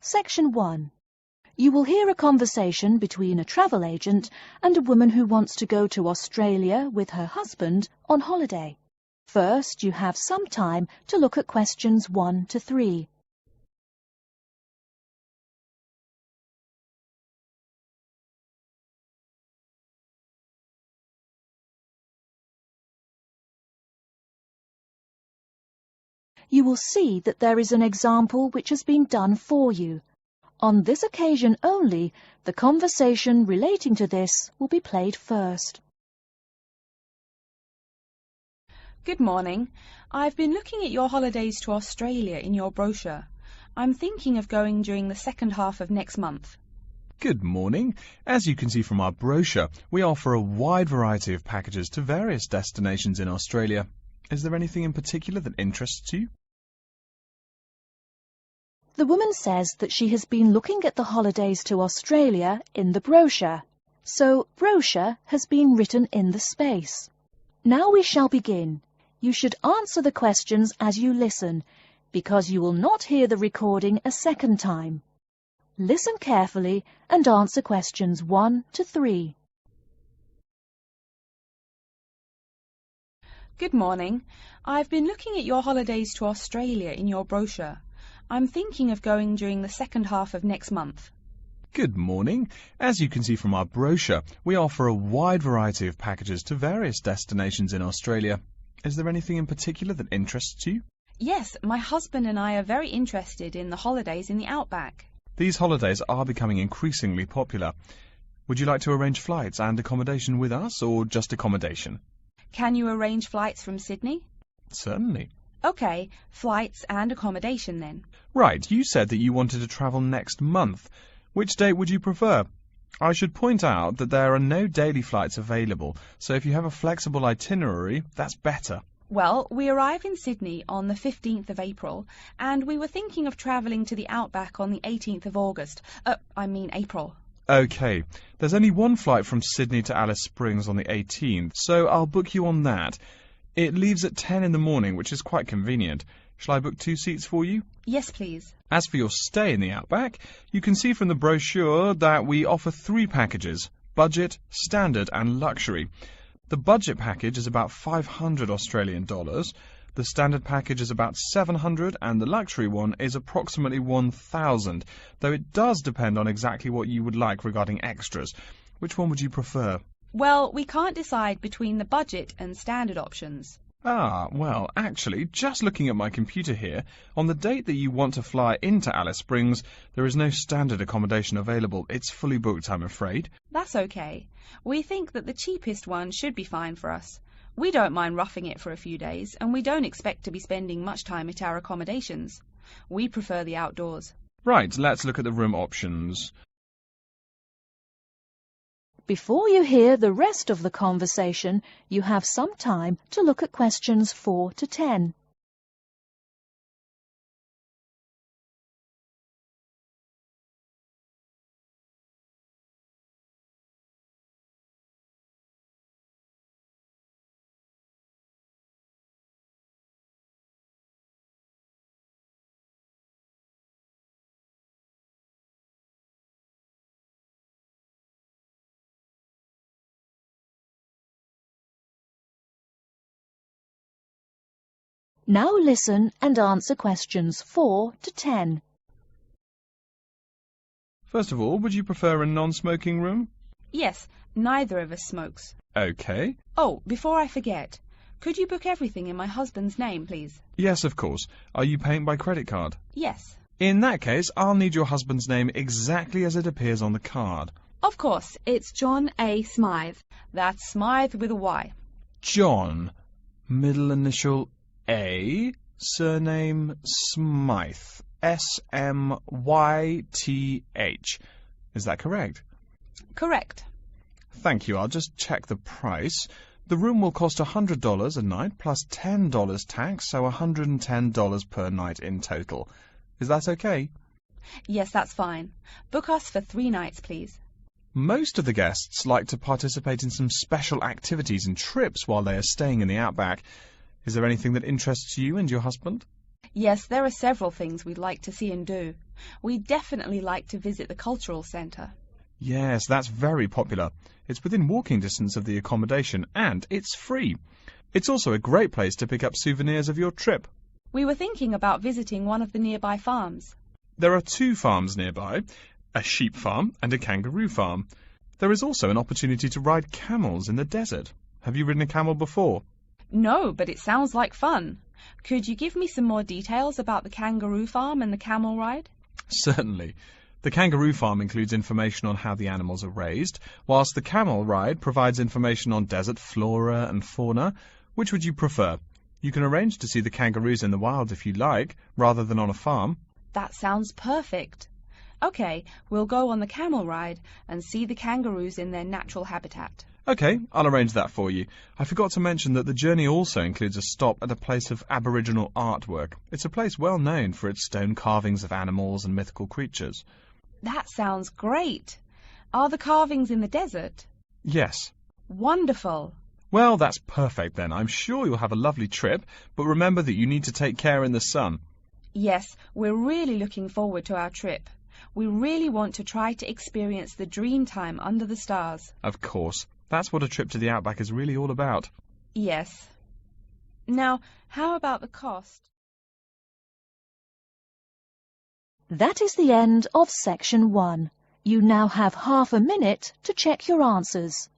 Section 1. You will hear a conversation between a travel agent and a woman who wants to go to Australia with her husband on holiday. First, you have some time to look at questions 1 to 3. You will see that there is an example which has been done for you. On this occasion only, the conversation relating to this will be played first. Good morning. I've been looking at your holidays to Australia in your brochure. I'm thinking of going during the second half of next month. Good morning. As you can see from our brochure, we offer a wide variety of packages to various destinations in Australia. Is there anything in particular that interests you? The woman says that she has been looking at the holidays to Australia in the brochure. So, brochure has been written in the space. Now we shall begin. You should answer the questions as you listen, because you will not hear the recording a second time. Listen carefully and answer questions 1 to 3. Good morning. I've been looking at your holidays to Australia in your brochure. I'm thinking of going during the second half of next month. Good morning. As you can see from our brochure, we offer a wide variety of packages to various destinations in Australia. Is there anything in particular that interests you? Yes, my husband and I are very interested in the holidays in the outback. These holidays are becoming increasingly popular. Would you like to arrange flights and accommodation with us, or just accommodation? Can you arrange flights from Sydney? Certainly. OK, flights and accommodation then. Right, you said that you wanted to travel next month. Which date would you prefer? I should point out that there are no daily flights available, so if you have a flexible itinerary, that's better. Well, we arrive in Sydney on the 15th of April, and we were thinking of travelling to the outback on the 18th of August. April. OK, there's only one flight from Sydney to Alice Springs on the 18th, so I'll book you on that. It leaves at 10 in the morning, which is quite convenient. Shall I book 2 seats for you? Yes, please. As for your stay in the outback, you can see from the brochure that we offer 3 packages: budget, standard and luxury. The budget package is about $500 Australian dollars, the standard package is about $700 and the luxury one is approximately $1,000, though it does depend on exactly what you would like regarding extras. Which one would you prefer? Well, we can't decide between the budget and standard options. Well, actually, just looking at my computer here, on the date that you want to fly into Alice Springs, there is no standard accommodation available. It's fully booked, I'm afraid. That's okay. We think that the cheapest one should be fine for us. We don't mind roughing it for a few days, and we don't expect to be spending much time at our accommodations. We prefer the outdoors. Right, let's look at the room options. Before you hear the rest of the conversation, you have some time to look at questions 4 to 10. Now listen and answer questions 4 to 10. First of all, would you prefer a non-smoking room? Yes, neither of us smokes. OK. Oh, before I forget, could you book everything in my husband's name, please? Yes, of course. Are you paying by credit card? Yes. In that case, I'll need your husband's name exactly as it appears on the card. Of course, it's John A. Smythe. That's Smythe with a Y. John, middle initial A, surname Smythe, S-M-Y-T-H. Is that correct? Correct. Thank you. I'll just check the price. The room will cost $100 a night plus $10 tax, so $110 per night in total. Is that okay? Yes, that's fine. Book us for 3 nights, please. Most of the guests like to participate in some special activities and trips while they are staying in the outback. Is there anything that interests you and your husband? Yes, there are several things we'd like to see and do. We'd definitely like to visit the cultural centre. Yes, that's very popular. It's within walking distance of the accommodation and it's free. It's also a great place to pick up souvenirs of your trip. We were thinking about visiting one of the nearby farms. There are 2 farms nearby, a sheep farm and a kangaroo farm. There is also an opportunity to ride camels in the desert. Have you ridden a camel before? No, but it sounds like fun. Could you give me some more details about the kangaroo farm and the camel ride? Certainly. The kangaroo farm includes information on how the animals are raised, whilst the camel ride provides information on desert flora and fauna. Which would you prefer? You can arrange to see the kangaroos in the wild if you like, rather than on a farm. That sounds perfect. Okay, we'll go on the camel ride and see the kangaroos in their natural habitat. OK, I'll arrange that for you. I forgot to mention that the journey also includes a stop at a place of Aboriginal artwork. It's a place well known for its stone carvings of animals and mythical creatures. That sounds great. Are the carvings in the desert? Yes. Wonderful. Well, that's perfect then. I'm sure you'll have a lovely trip, but remember that you need to take care in the sun. Yes, we're really looking forward to our trip. We really want to try to experience the dream time under the stars. Of course. That's what a trip to the outback is really all about. Yes. Now, how about the cost? That is the end of section 1. You now have half a minute to check your answers.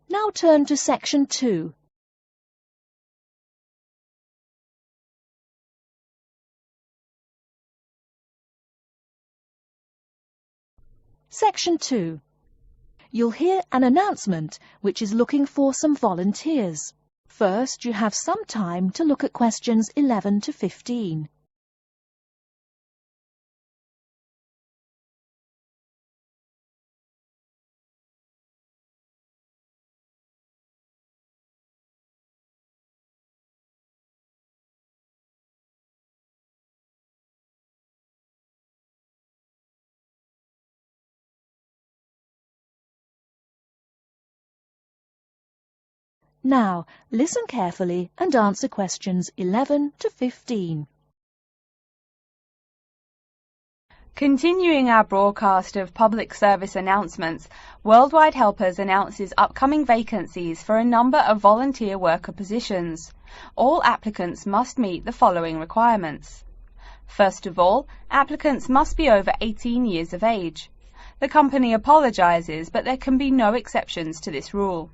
Now turn to section 2. Section 2. You'll hear an announcement which is looking for some volunteers. First, you have some time to look at questions 11 to 15. Now, listen carefully and answer questions 11 to 15. Continuing our broadcast of public service announcements, Worldwide Helpers announces upcoming vacancies for a number of volunteer worker positions. All applicants must meet the following requirements. First of all, applicants must be over 18 years of age. The company apologises, but there can be no exceptions to this rule.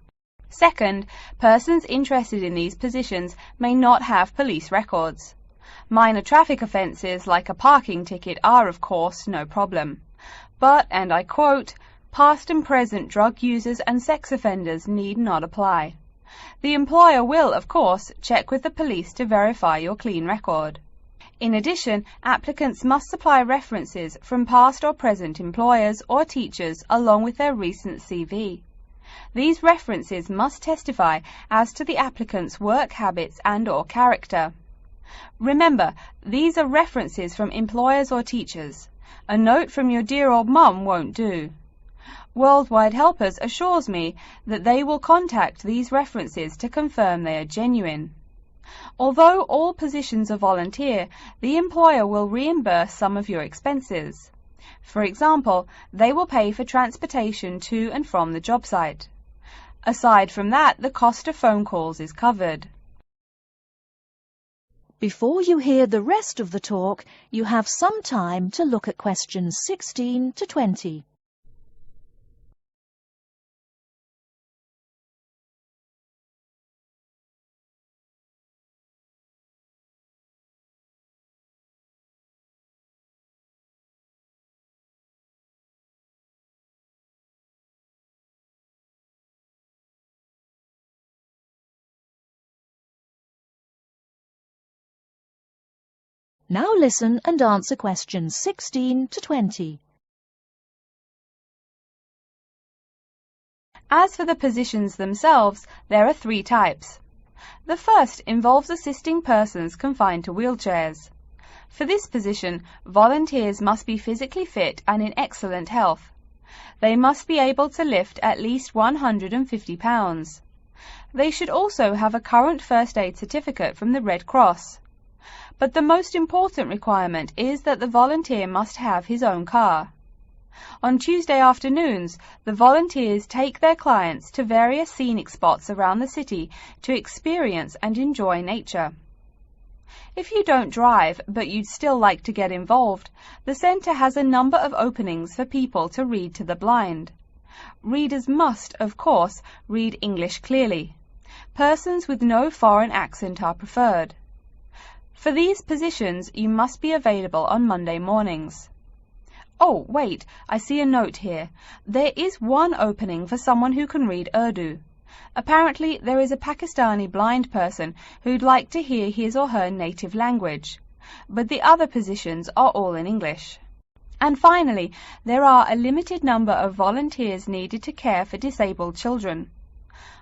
Second, persons interested in these positions may not have police records. Minor traffic offences like a parking ticket are, of course, no problem. But, and I quote, past and present drug users and sex offenders need not apply. The employer will, of course, check with the police to verify your clean record. In addition, applicants must supply references from past or present employers or teachers along with their recent CV. These references must testify as to the applicant's work habits and/or character. Remember, these are references from employers or teachers. A note from your dear old mum won't do. Worldwide Helpers assures me that they will contact these references to confirm they are genuine. Although all positions are volunteer, the employer will reimburse some of your expenses. For example, they will pay for transportation to and from the job site. Aside from that, the cost of phone calls is covered. Before you hear the rest of the talk, you have some time to look at questions 16 to 20. Now listen and answer questions 16 to 20. As for the positions themselves, there are 3 types. The first involves assisting persons confined to wheelchairs. For this position, volunteers must be physically fit and in excellent health. They must be able to lift at least 150 pounds. They should also have a current first aid certificate from the Red Cross. But the most important requirement is that the volunteer must have his own car. On Tuesday afternoons, the volunteers take their clients to various scenic spots around the city to experience and enjoy nature. If you don't drive, but you'd still like to get involved, the centre has a number of openings for people to read to the blind. Readers must, of course, read English clearly. Persons with no foreign accent are preferred. For these positions, you must be available on Monday mornings. Oh, wait, I see a note here. There is one opening for someone who can read Urdu. Apparently, there is a Pakistani blind person who'd like to hear his or her native language, but the other positions are all in English. And finally, there are a limited number of volunteers needed to care for disabled children.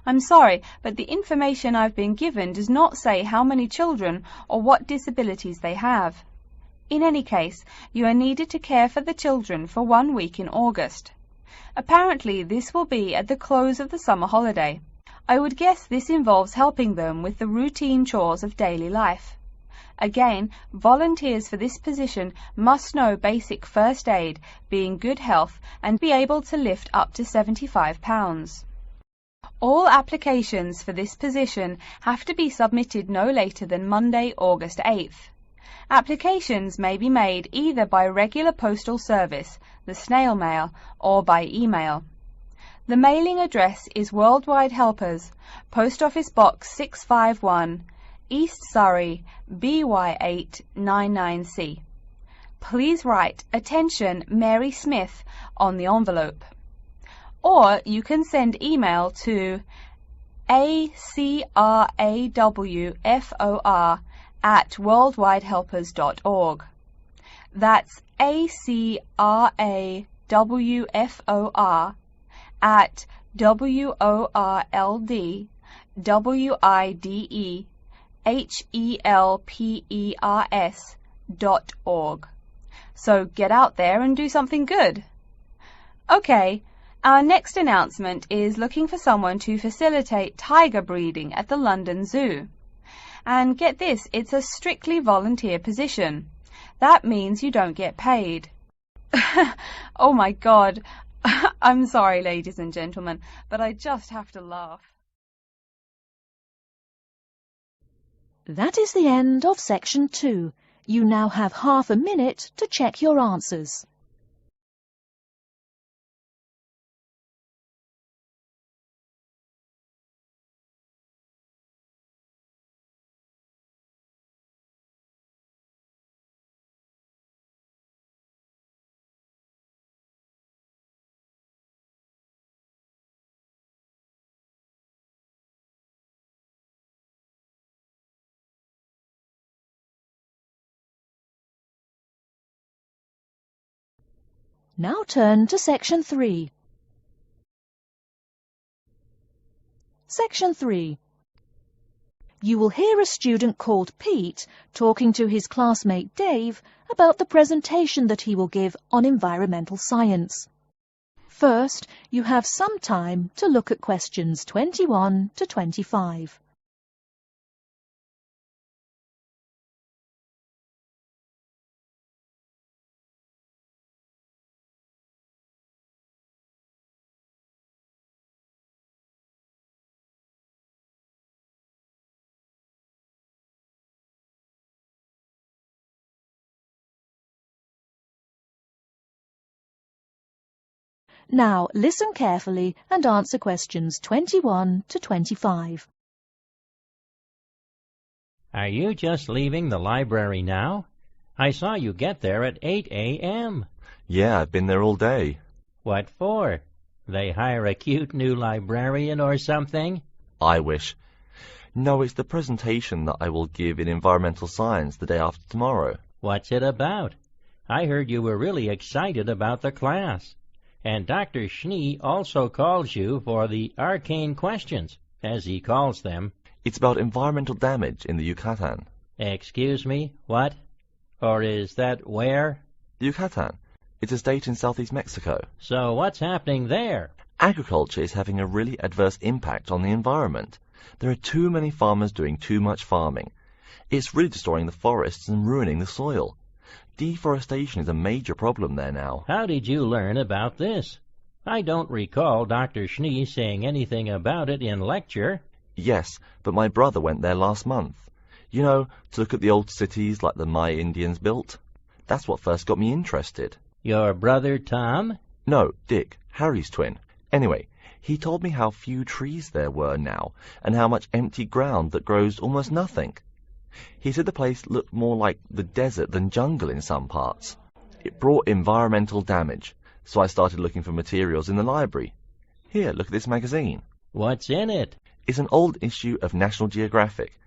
I'm sorry, but the information I've been given does not say how many children or what disabilities they have. In any case, you are needed to care for the children for 1 week in August. Apparently, this will be at the close of the summer holiday. I would guess this involves helping them with the routine chores of daily life. Again, volunteers for this position must know basic first aid, be in good health, and be able to lift up to 75 pounds. All applications for this position have to be submitted no later than Monday, August 8th. Applications may be made either by regular postal service, the snail mail, or by email. The mailing address is Worldwide Helpers, Post Office Box 651, East Surrey, BY8 99C. Please write "Attention Mary Smith" on the envelope. Or you can send email to acrawfor@worldwidehelpers.org. That's acrawfor@worldwidehelpers.org. So get out there and do something good. Okay. Our next announcement is looking for someone to facilitate tiger breeding at the London Zoo. And get this, it's a strictly volunteer position. That means you don't get paid. Oh my God. I'm sorry, ladies and gentlemen, but I just have to laugh. That is the end of section 2. You now have half a minute to check your answers. Now turn to section 3. Section 3. You will hear a student called Pete talking to his classmate Dave about the presentation that he will give on environmental science. First, you have some time to look at questions 21 to 25. Now listen carefully and answer questions 21 to 25. Are you just leaving the library now? I saw you get there at 8 a.m. Yeah, I've been there all day. What for? They hire a cute new librarian or something? I wish. No, it's the presentation that I will give in environmental science the day after tomorrow. What's it about? I heard you were really excited about the class. And Dr. Schnee also calls you for the arcane questions, as he calls them. It's about environmental damage in the Yucatan. Excuse me, what? Or is that where? The Yucatan. It's a state in southeast Mexico. So what's happening there? Agriculture is having a really adverse impact on the environment. There are too many farmers doing too much farming. It's really destroying the forests and ruining the soil. Deforestation is a major problem there now. How did you learn about this? I don't recall Dr. Schnee saying anything about it in lecture. Yes, but my brother went there last month. You know, to look at the old cities like the Maya Indians built. That's what first got me interested. Your brother Tom? No, Dick, Harry's twin. Anyway, he told me how few trees there were now, and how much empty ground that grows almost nothing. He said the place looked more like the desert than jungle in some parts. It brought environmental damage, so I started looking for materials in the library. Here, look at this magazine. What's in it? It's an old issue of National Geographic.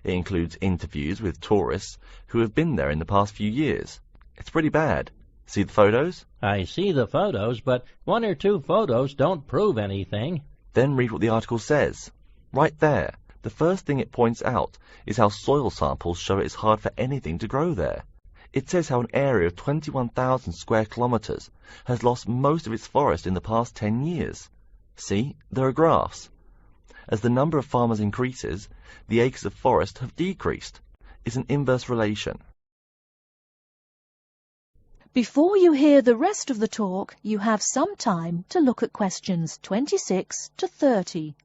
It includes interviews with tourists who have been there in the past few years. It's pretty bad. See the photos? I see the photos, but one or two photos don't prove anything. Then read what the article says. Right there, the first thing it points out is how soil samples show it's hard for anything to grow there. It says how an area of 21,000 square kilometers has lost most of its forest in the past 10 years. See, there are graphs. As the number of farmers increases, the acres of forest have decreased. It's an inverse relation. Before you hear the rest of the talk, you have some time to look at questions 26 to 30.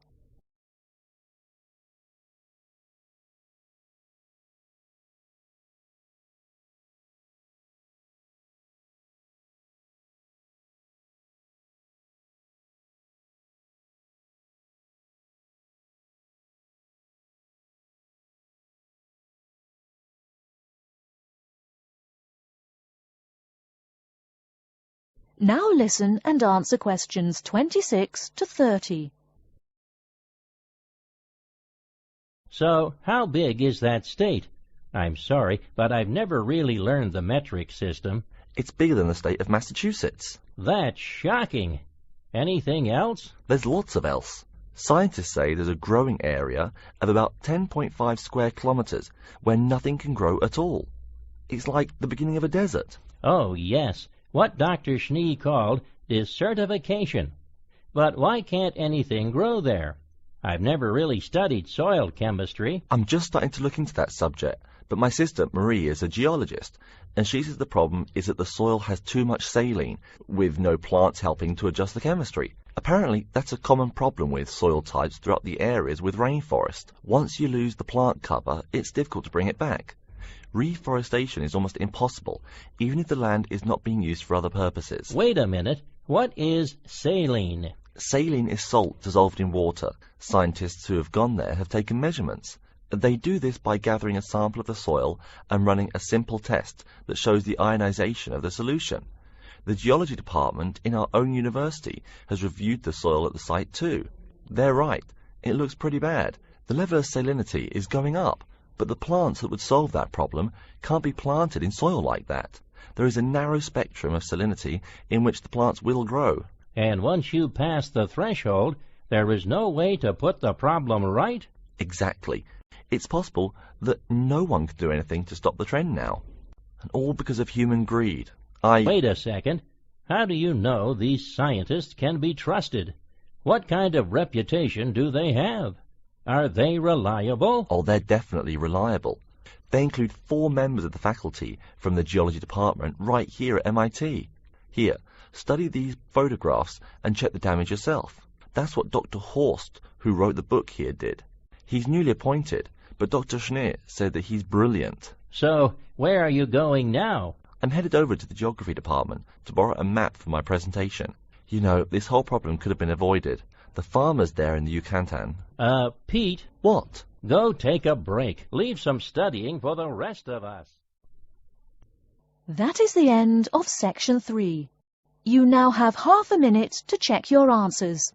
Now listen and answer questions 26 to 30. So, how big is that state? I'm sorry, but I've never really learned the metric system. It's bigger than the state of Massachusetts. That's shocking. Anything else? There's lots of else. Scientists say there's a growing area of about 10.5 square kilometers where nothing can grow at all. It's like the beginning of a desert. Oh, yes. What Dr. Schnee called desertification. But why can't anything grow there? I've never really studied soil chemistry. I'm just starting to look into that subject, but my sister Marie is a geologist, and she says the problem is that the soil has too much saline, with no plants helping to adjust the chemistry. Apparently, that's a common problem with soil types throughout the areas with rainforest. Once you lose the plant cover, it's difficult to bring it back. Reforestation is almost impossible, even if the land is not being used for other purposes. Wait a minute. What is saline? Saline is salt dissolved in water. Scientists who have gone there have taken measurements. They do this by gathering a sample of the soil and running a simple test that shows the ionization of the solution. The geology department in our own university has reviewed the soil at the site too. They're right. It looks pretty bad. The level of salinity is going up. But the plants that would solve that problem can't be planted in soil like that. There is a narrow spectrum of salinity in which the plants will grow. And once you pass the threshold, there is no way to put the problem right? Exactly. It's possible that no one can do anything to stop the trend now. And all because of human greed. Wait a second. How do you know these scientists can be trusted? What kind of reputation do they have? Are they reliable? Oh, they're definitely reliable. They include 4 members of the faculty from the geology department right here at MIT. Here, study these photographs and check the damage yourself. That's what Dr. Horst, who wrote the book here, did. He's newly appointed, but Dr. Schnee said that he's brilliant. So, where are you going now? I'm headed over to the geography department to borrow a map for my presentation. You know, this whole problem could have been avoided. The farmers there in the Yucatan... Pete? What? Go take a break. Leave some studying for the rest of us. That is the end of section 3. You now have half a minute to check your answers.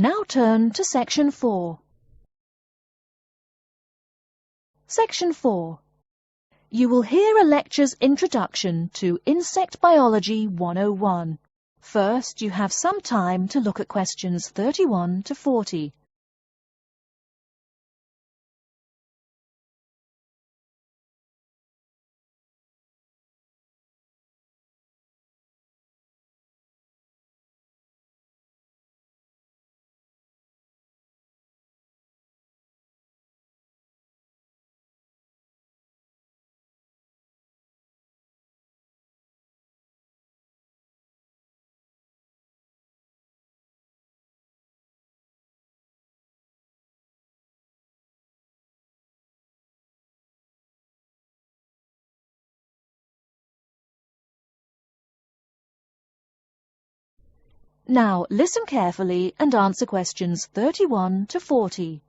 Now turn to Section 4. Section 4. You will hear a lecture's introduction to Insect Biology 101. First, you have some time to look at questions 31 to 40. Now listen carefully and answer questions 31 to 40.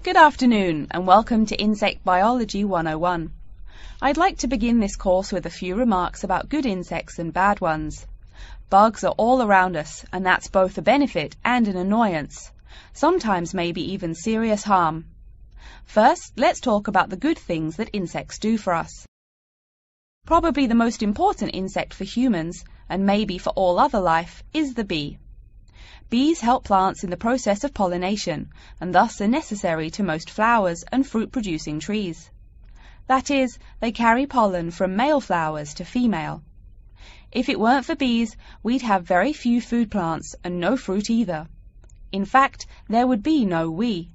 Good afternoon and welcome to Insect Biology 101. I'd like to begin this course with a few remarks about good insects and bad ones. Bugs are all around us, and that's both a benefit and an annoyance, sometimes maybe even serious harm. First, let's talk about the good things that insects do for us. Probably the most important insect for humans, and maybe for all other life, is the bee. Bees help plants in the process of pollination, and thus are necessary to most flowers and fruit-producing trees. That is, they carry pollen from male flowers to female. If it weren't for bees, we'd have very few food plants and no fruit either. In fact, there would be no we.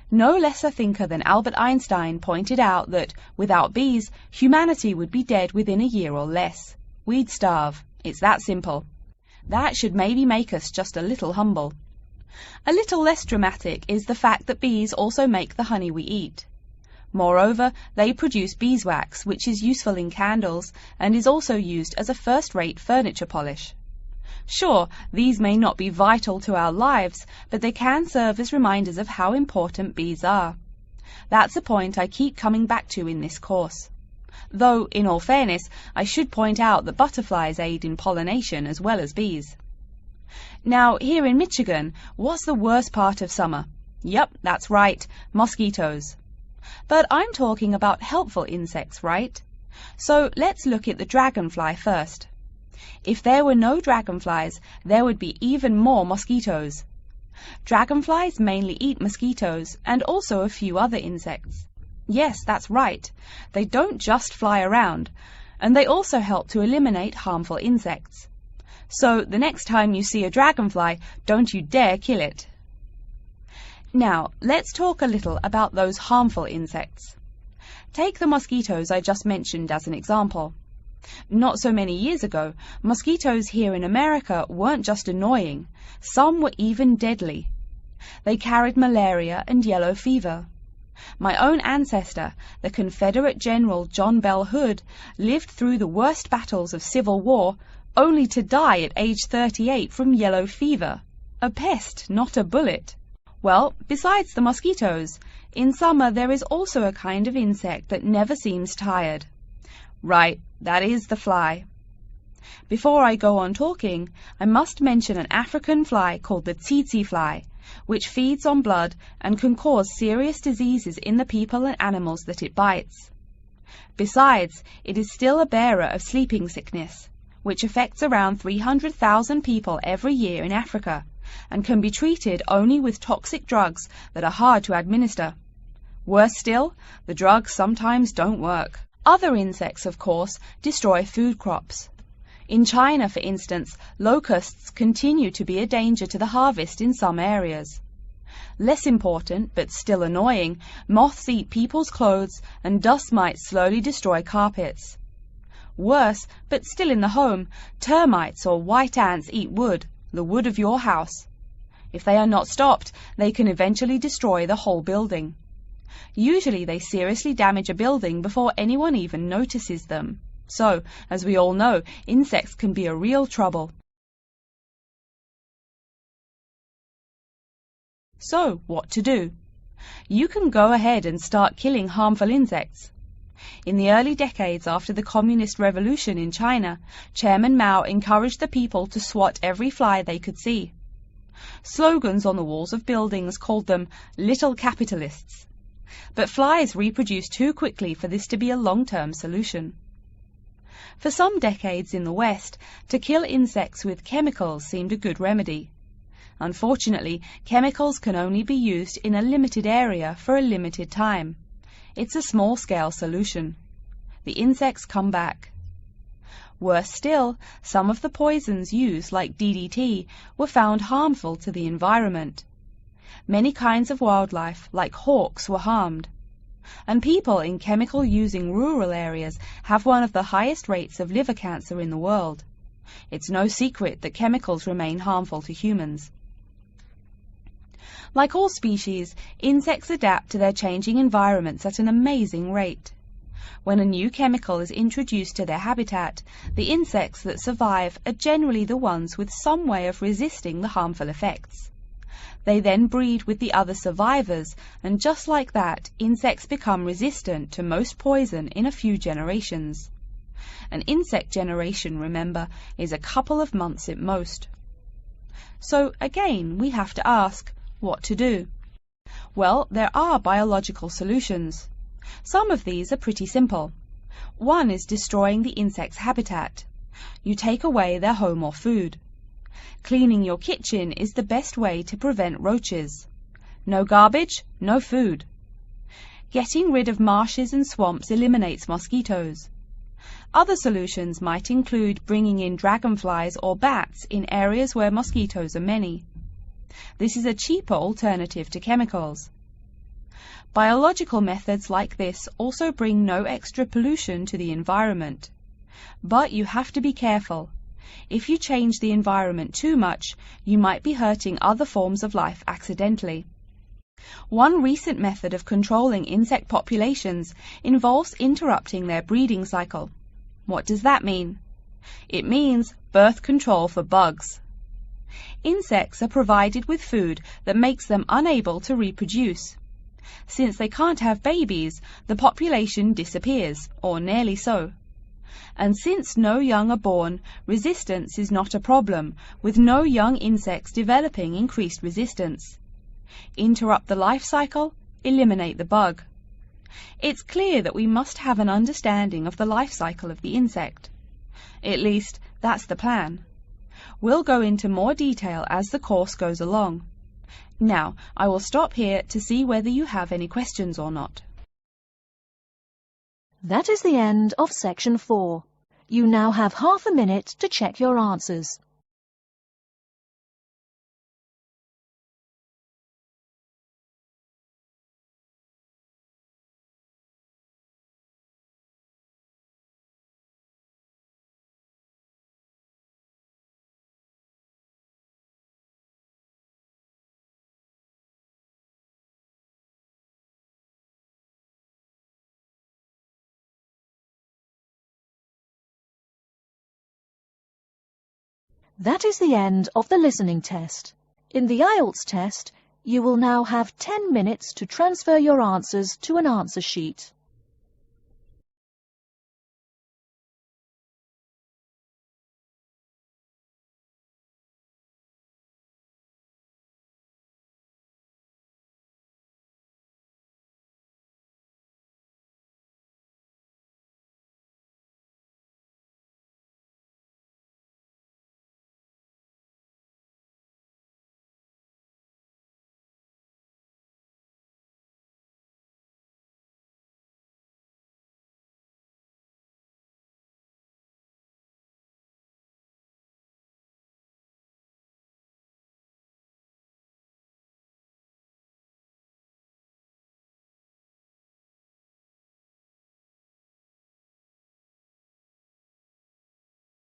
No less a thinker than Albert Einstein pointed out that, without bees, humanity would be dead within a year or less. We'd starve. It's that simple. That should maybe make us just a little humble. A little less dramatic is the fact that bees also make the honey we eat. Moreover, they produce beeswax, which is useful in candles and is also used as a first-rate furniture polish. Sure, these may not be vital to our lives, but they can serve as reminders of how important bees are. That's a point I keep coming back to in this course. Though, in all fairness, I should point out that butterflies aid in pollination as well as bees. Now, here in Michigan, what's the worst part of summer? Yep, that's right, mosquitoes. But I'm talking about helpful insects, right? So let's look at the dragonfly first. If there were no dragonflies, there would be even more mosquitoes. Dragonflies mainly eat mosquitoes and also a few other insects. Yes, that's right. They don't just fly around, and they also help to eliminate harmful insects. So the next time you see a dragonfly, don't you dare kill it. Now, let's talk a little about those harmful insects. Take the mosquitoes I just mentioned as an example. Not so many years ago, mosquitoes here in America weren't just annoying, some were even deadly. They carried malaria and yellow fever. My own ancestor, the Confederate General John Bell Hood, lived through the worst battles of Civil War, only to die at age 38 from yellow fever. A pest, not a bullet. Well, besides the mosquitoes, in summer there is also a kind of insect that never seems tired. Right, that is the fly. Before I go on talking, I must mention an African fly called the tsetse fly, which feeds on blood and can cause serious diseases in the people and animals that it bites. Besides, it is still a bearer of sleeping sickness, which affects around 300,000 people every year in Africa, and can be treated only with toxic drugs that are hard to administer. Worse still, the drugs sometimes don't work. Other insects, of course, destroy food crops. In China, for instance, locusts continue to be a danger to the harvest in some areas. Less important, but still annoying, moths eat people's clothes and dust mites slowly destroy carpets. Worse, but still in the home, termites or white ants eat wood, the wood of your house. If they are not stopped, they can eventually destroy the whole building. Usually they seriously damage a building before anyone even notices them. So, as we all know, insects can be a real trouble. So, what to do? You can go ahead and start killing harmful insects. In the early decades after the Communist Revolution in China, Chairman Mao encouraged the people to swat every fly they could see. Slogans on the walls of buildings called them little capitalists. But flies reproduce too quickly for this to be a long-term solution. For some decades in the West, to kill insects with chemicals seemed a good remedy. Unfortunately, chemicals can only be used in a limited area for a limited time. It's a small-scale solution. The insects come back. Worse still, some of the poisons used, like DDT, were found harmful to the environment. Many kinds of wildlife, like hawks, were harmed. And people in chemical-using rural areas have one of the highest rates of liver cancer in the world. It's no secret that chemicals remain harmful to humans. Like all species, insects adapt to their changing environments at an amazing rate. When a new chemical is introduced to their habitat, the insects that survive are generally the ones with some way of resisting the harmful effects. They then breed with the other survivors, and just like that, insects become resistant to most poison in a few generations. An insect generation, remember, is a couple of months at most. So again, we have to ask, what to do? Well, there are biological solutions. Some of these are pretty simple. One is destroying the insect's habitat. You take away their home or food. Cleaning your kitchen is the best way to prevent roaches. No garbage, no food. Getting rid of marshes and swamps eliminates mosquitoes. Other solutions might include bringing in dragonflies or bats in areas where mosquitoes are many. This is a cheaper alternative to chemicals. Biological methods like this also bring no extra pollution to the environment. But you have to be careful. If you change the environment too much, you might be hurting other forms of life accidentally. One recent method of controlling insect populations involves interrupting their breeding cycle. What does that mean? It means birth control for bugs. Insects are provided with food that makes them unable to reproduce. Since they can't have babies, the population disappears, or nearly so. And since no young are born, resistance is not a problem, with no young insects developing increased resistance. Interrupt the life cycle, eliminate the bug. It's clear that we must have an understanding of the life cycle of the insect. At least, that's the plan. We'll go into more detail as the course goes along. Now, I will stop here to see whether you have any questions or not. That is the end of section 4. You now have half a minute to check your answers. That is the end of the listening test. In the Ielts test, you will now have 10 minutes to transfer your answers to an answer sheet.